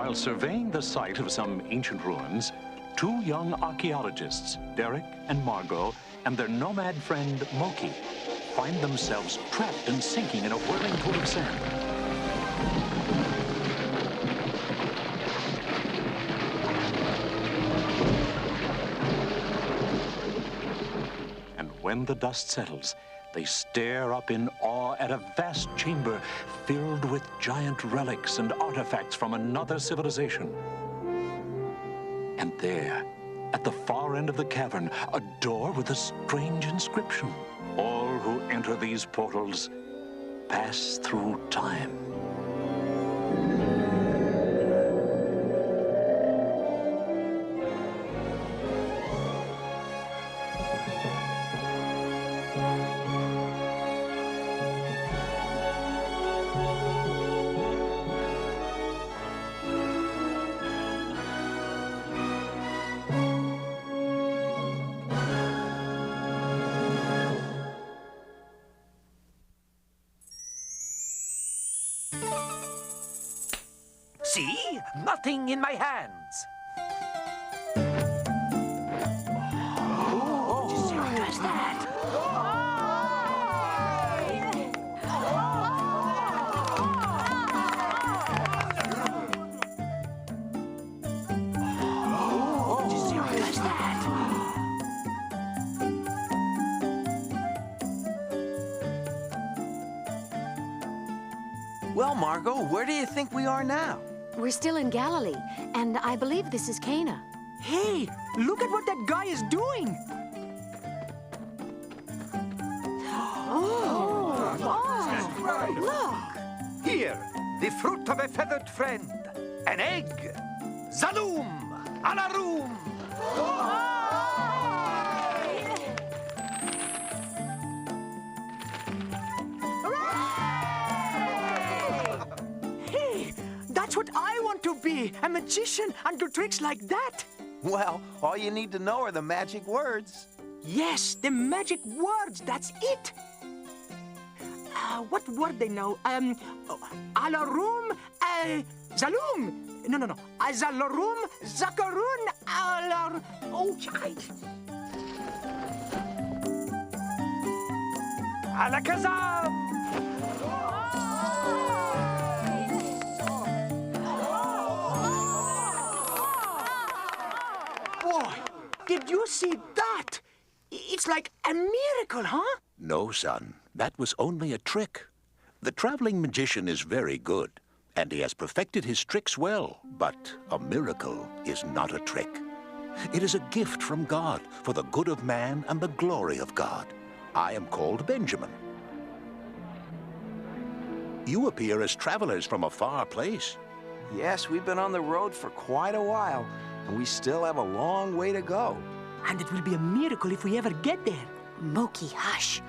While surveying the site of some ancient ruins, two young archaeologists, Derek and Margot, and their nomad friend, Moki, find themselves trapped and sinking in a whirling pool of sand. And when the dust settles, they stare up in awe at a vast chamber filled with giant relics and artifacts from another civilization. And there, at the far end of the cavern, a door with a strange inscription. All who enter these portals pass through time. See? Nothing in my hands. What's that? What's that? Well, Margot, where do you think we are now? We're still in Galilee, and I believe this is Cana. Hey, look at what that guy is doing! Look! Here, the fruit of a feathered friend. An egg. Zaloom! Alaroom! Hey, that's what I want to be, a magician and do tricks like that. Well, all you need to know are the magic words. Yes, the magic words, that's it. What word they know? Alaroom, Zaloom. No. Azalaroom, Zakaroon, Alar... Oh, Alakazam! boy, did you see that? It's like a miracle, huh? No, son. That was only a trick. The traveling magician is very good, and he has perfected his tricks well. But a miracle is not a trick. It is a gift from God for the good of man and the glory of God. I am called Benjamin. You appear as travelers from a far place. Yes, we've been on the road for quite a while, and we still have a long way to go. And it will be a miracle if we ever get there. Moki, hush.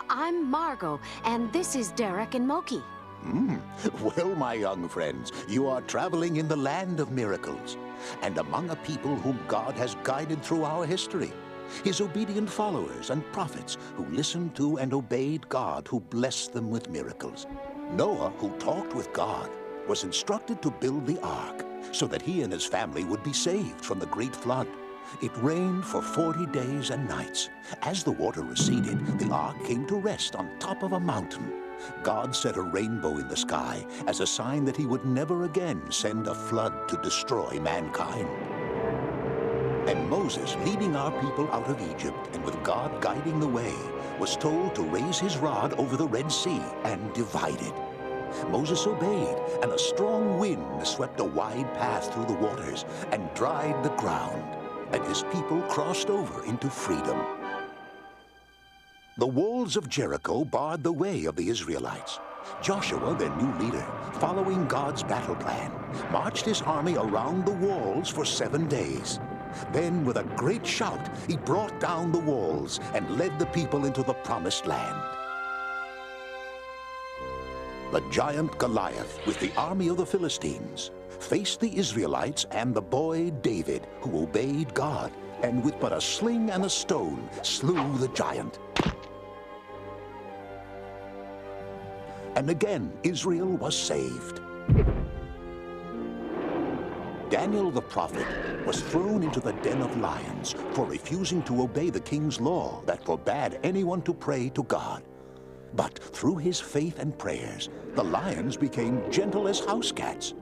I'm Margot, and this is Derek and Moki. Well, my young friends, you are traveling in the land of miracles, and among a people whom God has guided through our history. His obedient followers and prophets who listened to and obeyed God, who blessed them with miracles. Noah, who talked with God, was instructed to build the ark so that he and his family would be saved from the great flood. It rained for 40 days and nights. As the water receded, the ark came to rest on top of a mountain. God set a rainbow in the sky as a sign that he would never again send a flood to destroy mankind. And Moses, leading our people out of Egypt and with God guiding the way, was told to raise his rod over the Red Sea and divide it. Moses obeyed, and a strong wind swept a wide path through the waters and dried the ground, and his people crossed over into freedom. The walls of Jericho barred the way of the Israelites. Joshua, their new leader, following God's battle plan, marched his army around the walls for 7 days. Then, with a great shout, he brought down the walls and led the people into the promised land. The giant Goliath, with the army of the Philistines, faced the Israelites and the boy David, who obeyed God, and with but a sling and a stone, slew the giant. And again, Israel was saved. Daniel the prophet was thrown into the den of lions for refusing to obey the king's law that forbade anyone to pray to God. But through his faith and prayers, the lions became gentle as house cats,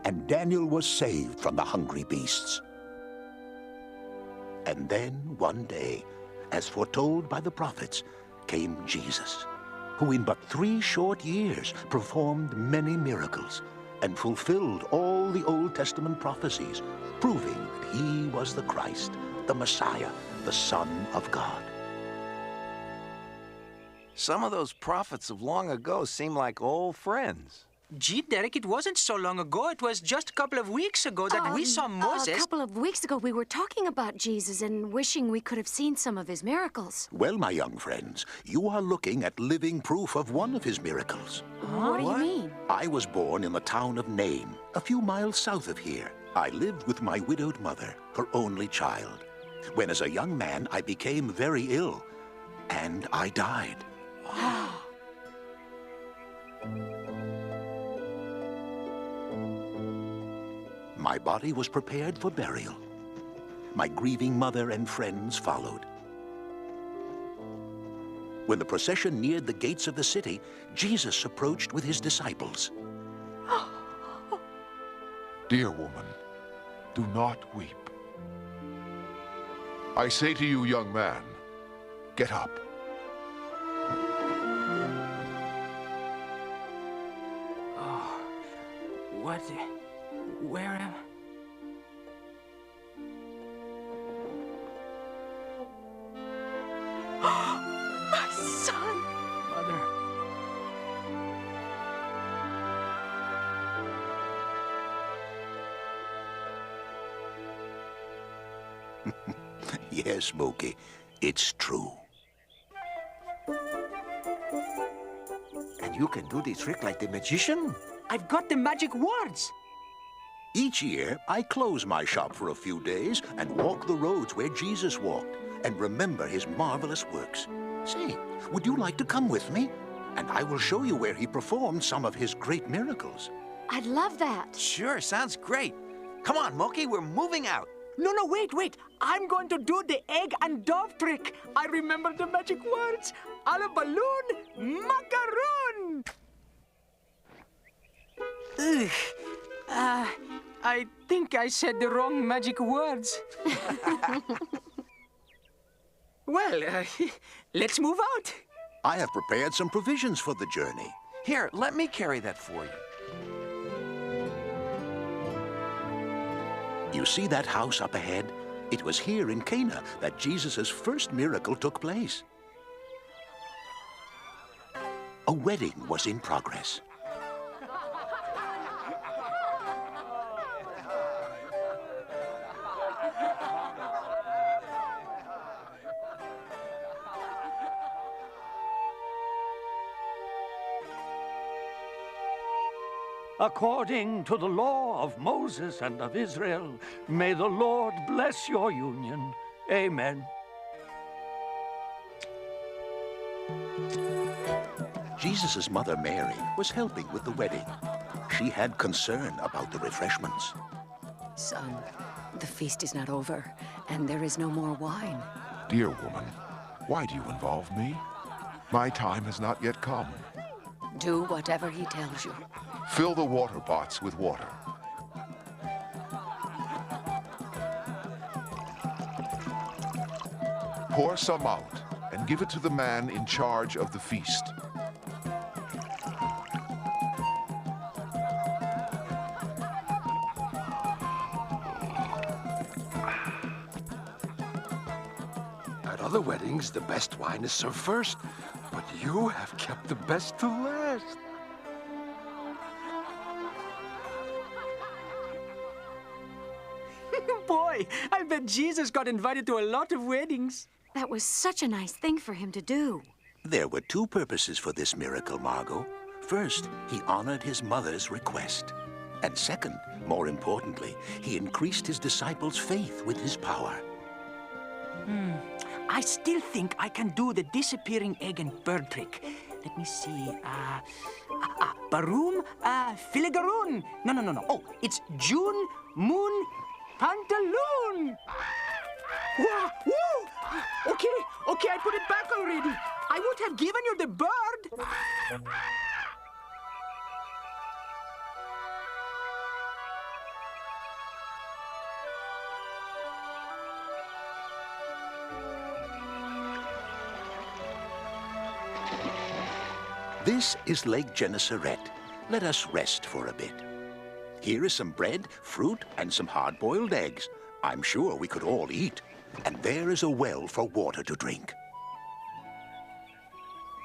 and Daniel was saved from the hungry beasts. And then one day, as foretold by the prophets, came Jesus, who in but 3 short years performed many miracles and fulfilled all the Old Testament prophecies, proving that he was the Christ, the Messiah, the Son of God. Some of those prophets of long ago seem like old friends. Gee, Derek, it wasn't so long ago. It was just a couple of weeks ago that we saw Moses. A couple of weeks ago, we were talking about Jesus and wishing we could have seen some of his miracles. Well, my young friends, you are looking at living proof of one of his miracles. What do you mean? I was born in the town of Nain, a few miles south of here. I lived with my widowed mother, her only child. When as a young man, I became very ill, and I died. My body was prepared for burial. My grieving mother and friends followed. When the procession neared the gates of the city, Jesus approached with his disciples. Dear woman, do not weep. I say to you, young man, get up. What? Where am I? My son! Mother. Yes, Smokey, it's true. And you can do the trick like the magician? I've got the magic words. Each year, I close my shop for a few days and walk the roads where Jesus walked and remember his marvelous works. Say, would you like to come with me? And I will show you where he performed some of his great miracles. I'd love that. Sure, sounds great. Come on, Moki, we're moving out. No, wait. I'm going to do the egg and dove trick. I remember the magic words. A la balloon, macaroon. Ugh. I think I said the wrong magic words. Well, let's move out. I have prepared some provisions for the journey. Here, let me carry that for you. You see that house up ahead? It was here in Cana that Jesus' first miracle took place. A wedding was in progress. According to the law of Moses and of Israel, may the Lord bless your union. Amen. Jesus' mother, Mary, was helping with the wedding. She had concern about the refreshments. Son, the feast is not over, and there is no more wine. Dear woman, why do you involve me? My time has not yet come. Do whatever he tells you. Fill the water pots with water. Pour some out and give it to the man in charge of the feast. At other weddings, the best wine is served first, but you have kept the best to last. Boy, I bet Jesus got invited to a lot of weddings. That was such a nice thing for him to do. There were 2 purposes for this miracle, Margot. First, he honored his mother's request. And second, more importantly, he increased his disciples' faith with his power. I still think I can do the disappearing egg and bird trick. Let me see. Barum, Filigaroon. No. Oh, it's June, Moon, Pantaloon. Wow, whoa! Okay, I put it back already. I would have given you the bird. This is Lake Gennesaret. Let us rest for a bit. Here is some bread, fruit, and some hard-boiled eggs. I'm sure we could all eat. And there is a well for water to drink.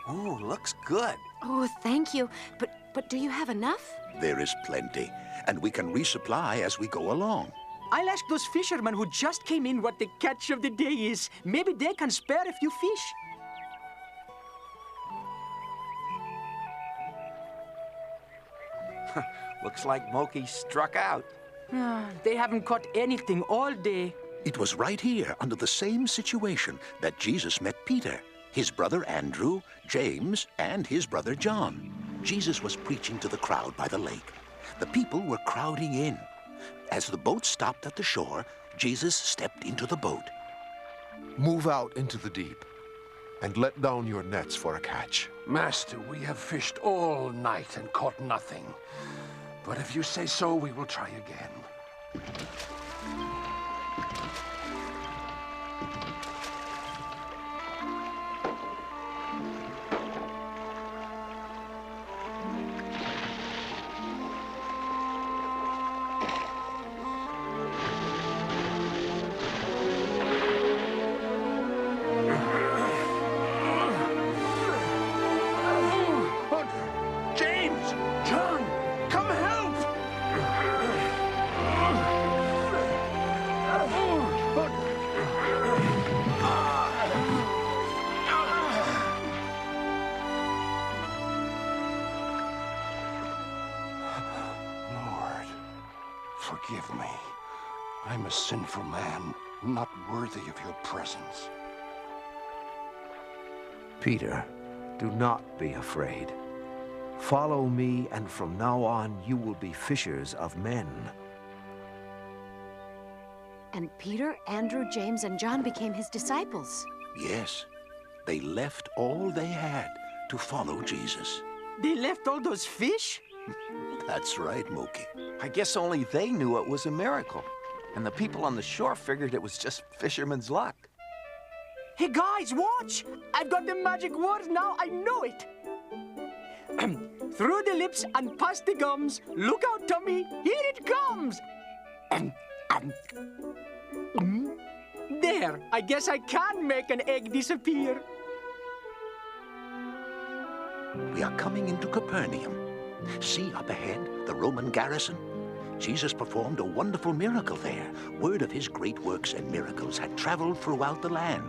Ooh, looks good. Oh, thank you. But do you have enough? There is plenty, and we can resupply as we go along. I'll ask those fishermen who just came in what the catch of the day is. Maybe they can spare a few fish. Looks like Moki struck out. They haven't caught anything all day. It was right here, under the same situation, that Jesus met Peter, his brother Andrew, James, and his brother John. Jesus was preaching to the crowd by the lake. The people were crowding in. As the boat stopped at the shore, Jesus stepped into the boat. Move out into the deep and let down your nets for a catch. Master, we have fished all night and caught nothing. But if you say so, we will try again. Forgive me. I'm a sinful man, not worthy of your presence. Peter, do not be afraid. Follow me, and from now on you will be fishers of men. And Peter, Andrew, James, and John became his disciples. Yes, they left all they had to follow Jesus. They left all those fish? That's right, Moki. I guess only they knew it was a miracle. And the people on the shore figured it was just fisherman's luck. Hey guys, watch! I've got the magic word now, I know it! Through the lips and past the gums, look out, Tommy, here it comes! There, I guess I can make an egg disappear. We are coming into Capernaum. See up ahead, the Roman garrison? Jesus performed a wonderful miracle there. Word of his great works and miracles had traveled throughout the land.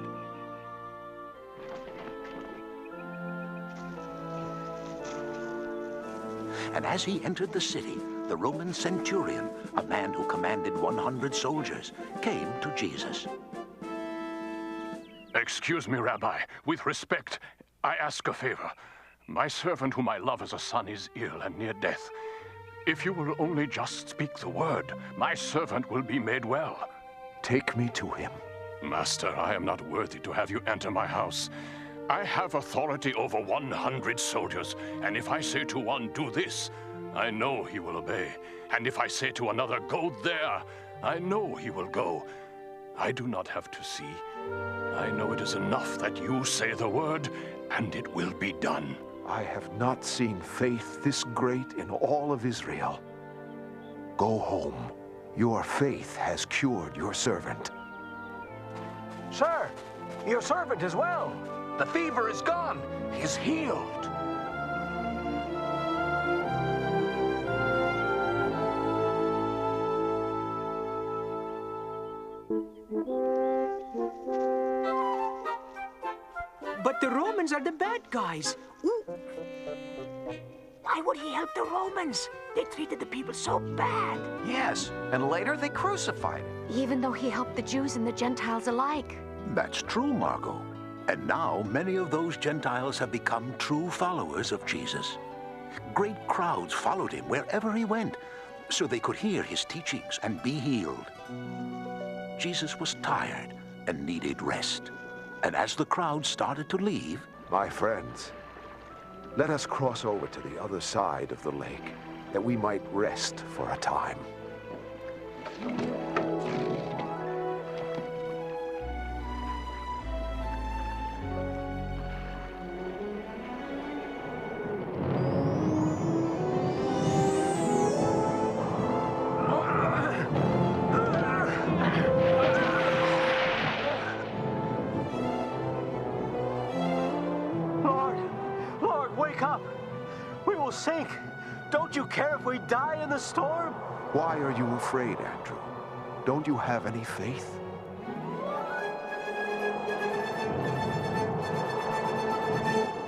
And as he entered the city, the Roman centurion, a man who commanded 100 soldiers, came to Jesus. Excuse me, Rabbi. With respect, I ask a favor. My servant whom I love as a son is ill and near death. If you will only just speak the word, my servant will be made well. Take me to him. Master, I am not worthy to have you enter my house. I have authority over 100 soldiers, and if I say to one, do this, I know he will obey. And if I say to another, go there, I know he will go. I do not have to see. I know it is enough that you say the word, and it will be done. I have not seen faith this great in all of Israel. Go home. Your faith has cured your servant. Sir, your servant is well. The fever is gone. He's healed. But the Romans are the bad guys. Ooh. Why would he help the Romans? They treated the people so bad. Yes, and later they crucified him. Even though he helped the Jews and the Gentiles alike. That's true, Margot. And now many of those Gentiles have become true followers of Jesus. Great crowds followed him wherever he went, so they could hear his teachings and be healed. Jesus was tired and needed rest. And as the crowd started to leave, My friends, let us cross over to the other side of the lake, that we might rest for a time. Lord, wake up! We will sink! Don't you care if we die in the storm? Why are you afraid, Andrew? Don't you have any faith?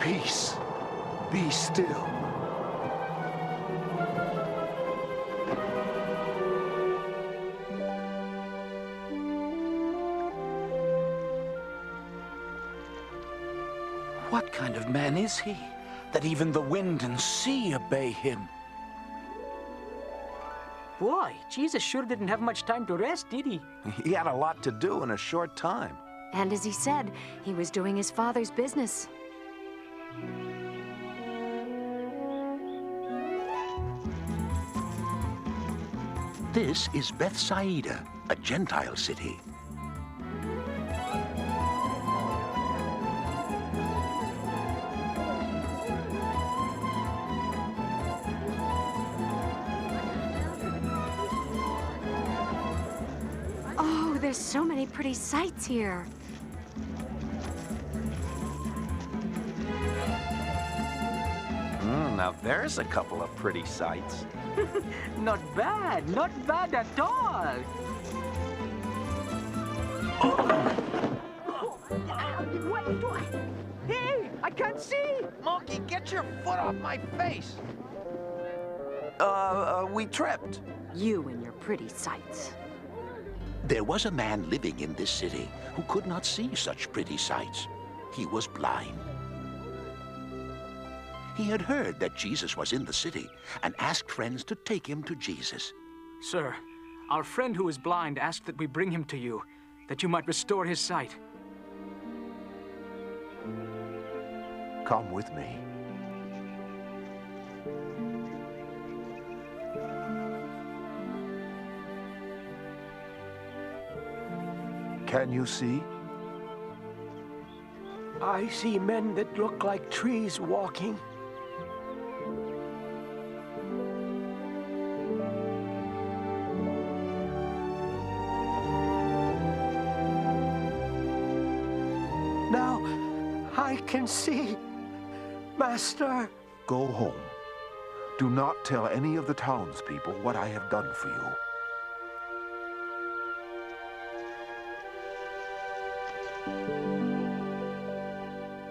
Peace. Be still. What kind of man is he, that even the wind and sea obey him? Boy, Jesus sure didn't have much time to rest, did he? He had a lot to do in a short time. And as he said, he was doing his Father's business. this is Bethsaida, a Gentile city. Oh, there's so many pretty sights here. Now there's a couple of pretty sights. Not bad at all. Hey, I can't see. Monkey, get your foot off my face. We tripped. You and your pretty sights. There was a man living in this city who could not see such pretty sights. He was blind. He had heard that Jesus was in the city and asked friends to take him to Jesus. Sir, our friend who is blind asked that we bring him to you, that you might restore his sight. Come with me. Can you see? I see men that look like trees walking. Now I can see, Master. Go home. Do not tell any of the townspeople what I have done for you.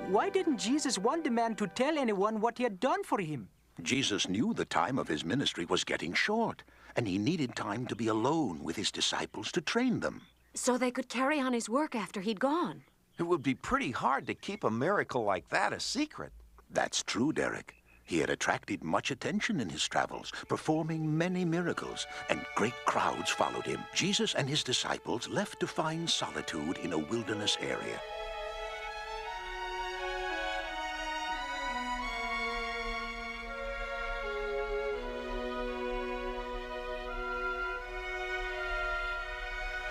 Why didn't Jesus want the man to tell anyone what he had done for him? Jesus knew the time of his ministry was getting short, and he needed time to be alone with his disciples to train them. So they could carry on his work after he'd gone. It would be pretty hard to keep a miracle like that a secret. That's true, Derek. He had attracted much attention in his travels, performing many miracles, and great crowds followed him. Jesus and his disciples left to find solitude in a wilderness area.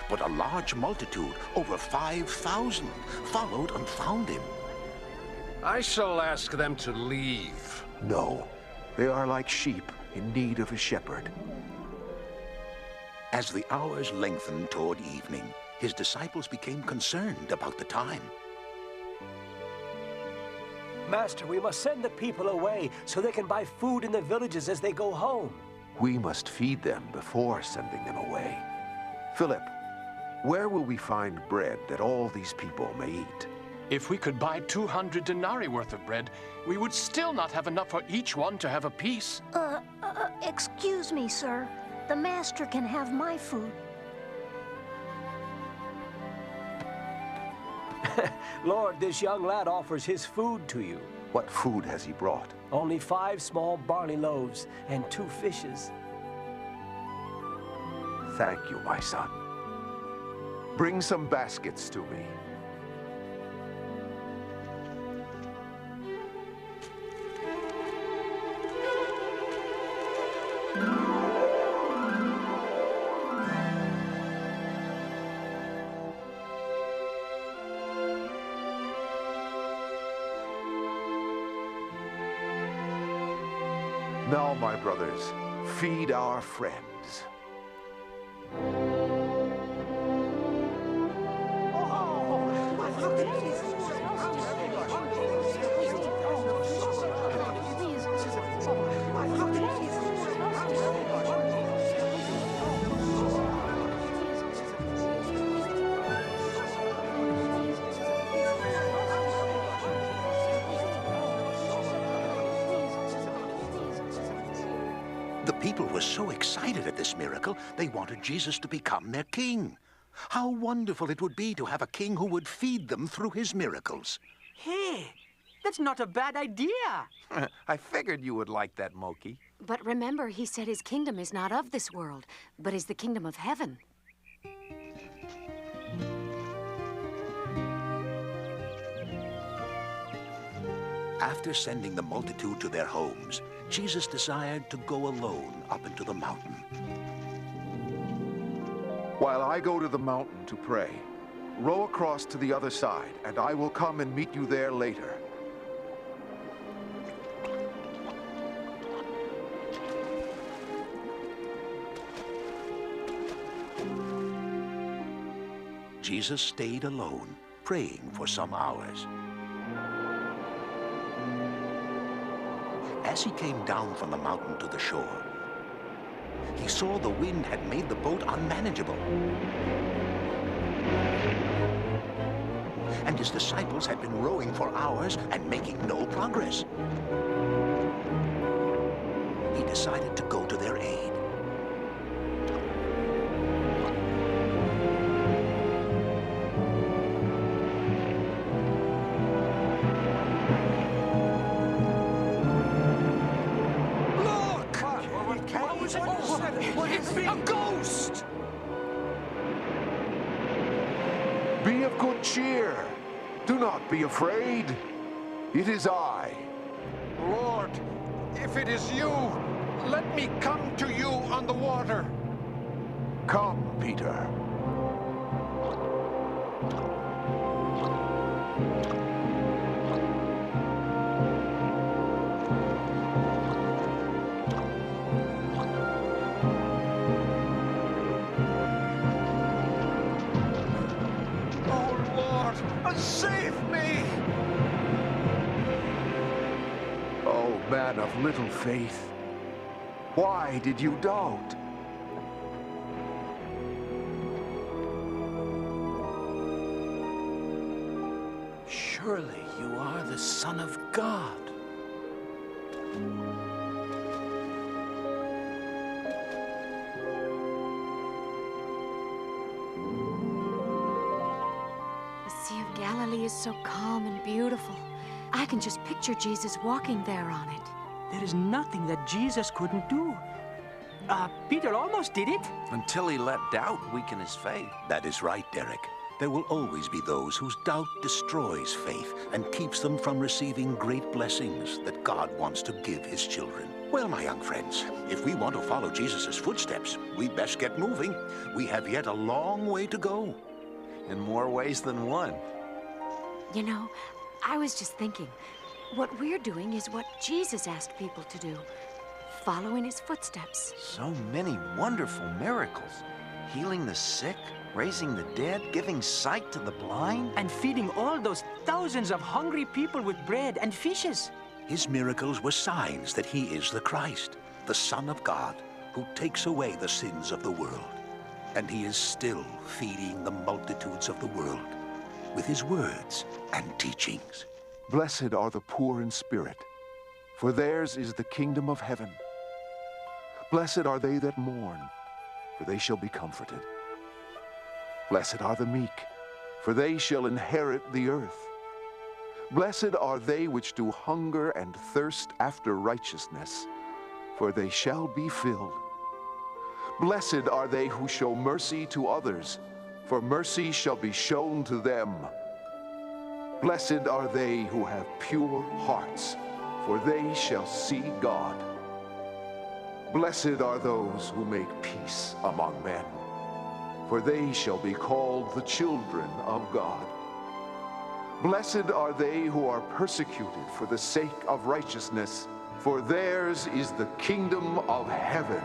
But a large multitude, over 5,000, followed and found him. I shall ask them to leave. No. They are like sheep in need of a shepherd. As the hours lengthened toward evening, his disciples became concerned about the time. Master, we must send the people away so they can buy food in the villages as they go home. We must feed them before sending them away. Philip, where will we find bread that all these people may eat? If we could buy 200 denarii worth of bread, we would still not have enough for each one to have a piece. Excuse me, sir. The master can have my food. Lord, this young lad offers his food to you. What food has he brought? Only 5 small barley loaves and 2 fishes. Thank you, my son. Bring some baskets to me. Now, my brothers, feed our friends. The people were so excited at this miracle, they wanted Jesus to become their king. How wonderful it would be to have a king who would feed them through his miracles. Hey, that's not a bad idea. I figured you would like that, Moki. But remember, he said his kingdom is not of this world, but is the kingdom of heaven. After sending the multitude to their homes, Jesus desired to go alone up into the mountain. While I go to the mountain to pray, row across to the other side, and I will come and meet you there later. Jesus stayed alone, praying for some hours. As he came down from the mountain to the shore, he saw the wind had made the boat unmanageable. And his disciples had been rowing for hours and making no progress. He decided to go to their aid. A ghost! Be of good cheer. Do not be afraid. It is I. Lord, if it is you, let me come to you on the water. Come, Peter. Save me! Oh, man of little faith, why did you doubt? Surely you are the Son of God. Galilee is so calm and beautiful. I can just picture Jesus walking there on it. There is nothing that Jesus couldn't do. Peter almost did it. Until he let doubt weaken his faith. That is right, Derek. There will always be those whose doubt destroys faith and keeps them from receiving great blessings that God wants to give his children. Well, my young friends, if we want to follow Jesus' footsteps, we'd best get moving. We have yet a long way to go. In more ways than one. You know, I was just thinking, what we're doing is what Jesus asked people to do. Follow in his footsteps. So many wonderful miracles. Healing the sick, raising the dead, giving sight to the blind. And feeding all those thousands of hungry people with bread and fishes. His miracles were signs that he is the Christ, the Son of God, who takes away the sins of the world. And he is still feeding the multitudes of the world with his words and teachings. Blessed are the poor in spirit, for theirs is the kingdom of heaven. Blessed are they that mourn, for they shall be comforted. Blessed are the meek, for they shall inherit the earth. Blessed are they which do hunger and thirst after righteousness, for they shall be filled. Blessed are they who show mercy to others, for mercy shall be shown to them. Blessed are they who have pure hearts, for they shall see God. Blessed are those who make peace among men, for they shall be called the children of God. Blessed are they who are persecuted for the sake of righteousness, for theirs is the kingdom of heaven.